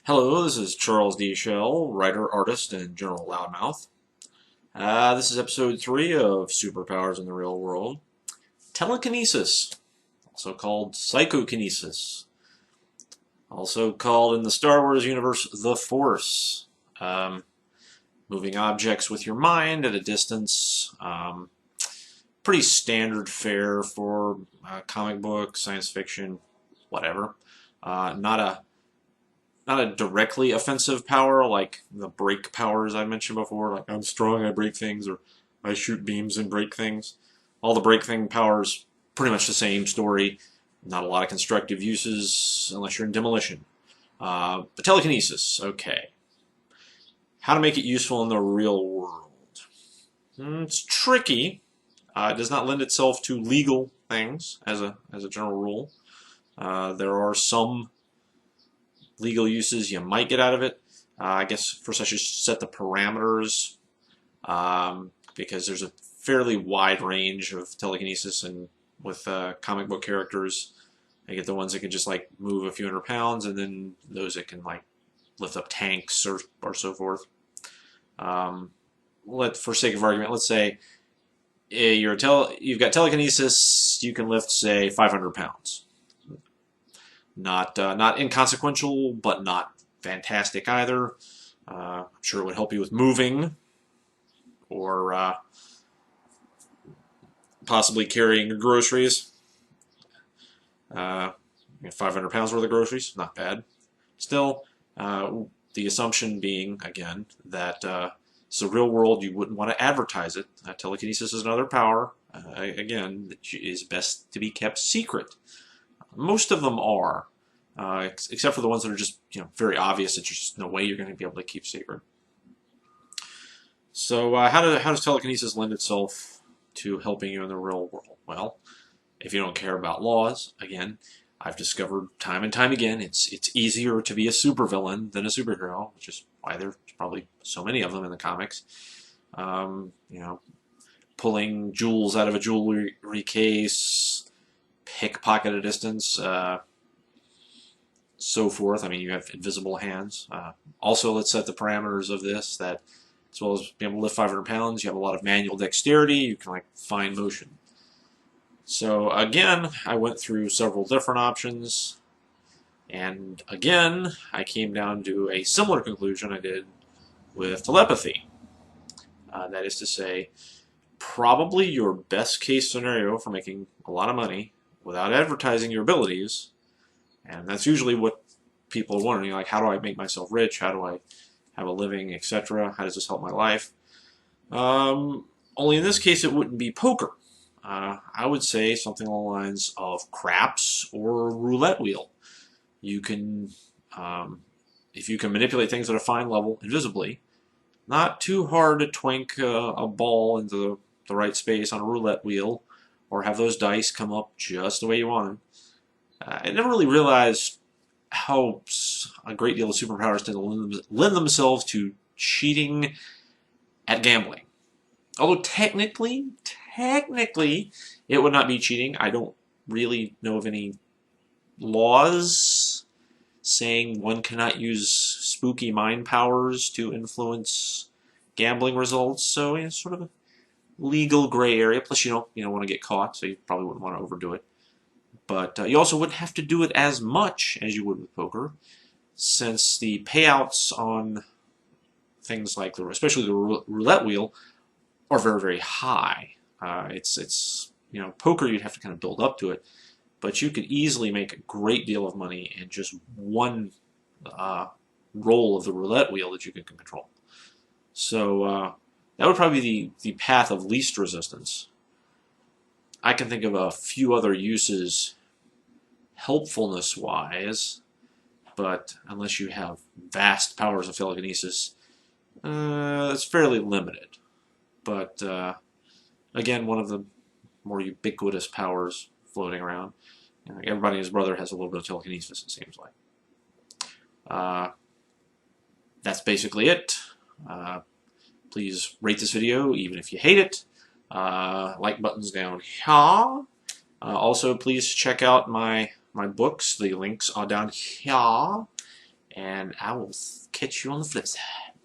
Hello, this is Charles D. Shell, writer, artist, and general loudmouth. This is episode 3 of Superpowers in the Real World. Telekinesis, also called psychokinesis, also called in the Star Wars universe the Force. Moving objects with your mind at a distance. Pretty standard fare for comic book, science fiction, whatever. Not a directly offensive power like the break powers I mentioned before, like I'm strong, I break things, or I shoot beams and break things. All the break thing powers, pretty much the same story. Not a lot of constructive uses unless you're in demolition. But telekinesis, okay. How to make it useful in the real world? It's tricky. It does not lend itself to legal things as a general rule. There are some legal uses you might get out of it. I guess first I should set the parameters because there's a fairly wide range of telekinesis, and with comic book characters, I get the ones that can just like move a few 100 pounds, and then those that can like lift up tanks or so forth. For sake of argument, let's say you've got telekinesis, you can lift say 500 pounds. Not inconsequential, but not fantastic either. I'm sure it would help you with moving, or possibly carrying your groceries. 500 pounds worth of groceries, not bad. Still, the assumption being, again, that it's a real world, you wouldn't want to advertise it. Telekinesis is another power, again, that is best to be kept secret. Most of them are, except for the ones that are just very obvious that there's just no way you're going to be able to keep secret. So how does telekinesis lend itself to helping you in the real world? Well, if you don't care about laws, again, I've discovered time and time again it's easier to be a supervillain than a superhero, which is why there's probably so many of them in the comics. Pulling jewels out of a jewelry case, pickpocket at a distance, so forth. I mean, you have invisible hands. Also, let's set the parameters of this that as well as being able to lift 500 pounds, you have a lot of manual dexterity. You can like fine motion. So again, I went through several different options, and again, I came down to a similar conclusion I did with telepathy. That is to say, probably your best case scenario for making a lot of money without advertising your abilities, and that's usually what people are wondering, like, how do I make myself rich? How do I have a living, etc.? How does this help my life? Only in this case, it wouldn't be poker. I would say something along the lines of craps or roulette wheel. You can, if you can manipulate things at a fine level invisibly, not too hard to twink a ball into the right space on a roulette wheel, or have those dice come up just the way you want them. I never really realized how a great deal of superpowers tend to lend themselves to cheating at gambling. Although technically, it would not be cheating. I don't really know of any laws saying one cannot use spooky mind powers to influence gambling results. So it's sort of a legal gray area. Plus, you don't want to get caught, so you probably wouldn't want to overdo it. But you also wouldn't have to do it as much as you would with poker, since the payouts on things like especially the roulette wheel, are very, very high. It's poker, you'd have to kind of build up to it, but you could easily make a great deal of money in just one roll of the roulette wheel that you can control. So that would probably be the path of least resistance. I can think of a few other uses helpfulness-wise, but unless you have vast powers of telekinesis, it's fairly limited. But again, one of the more ubiquitous powers floating around. Everybody and his brother has a little bit of telekinesis, it seems like. That's basically it. Please rate this video, even if you hate it. Like buttons down here. Also, please check out my books. The links are down here. and I will catch you on the flip side.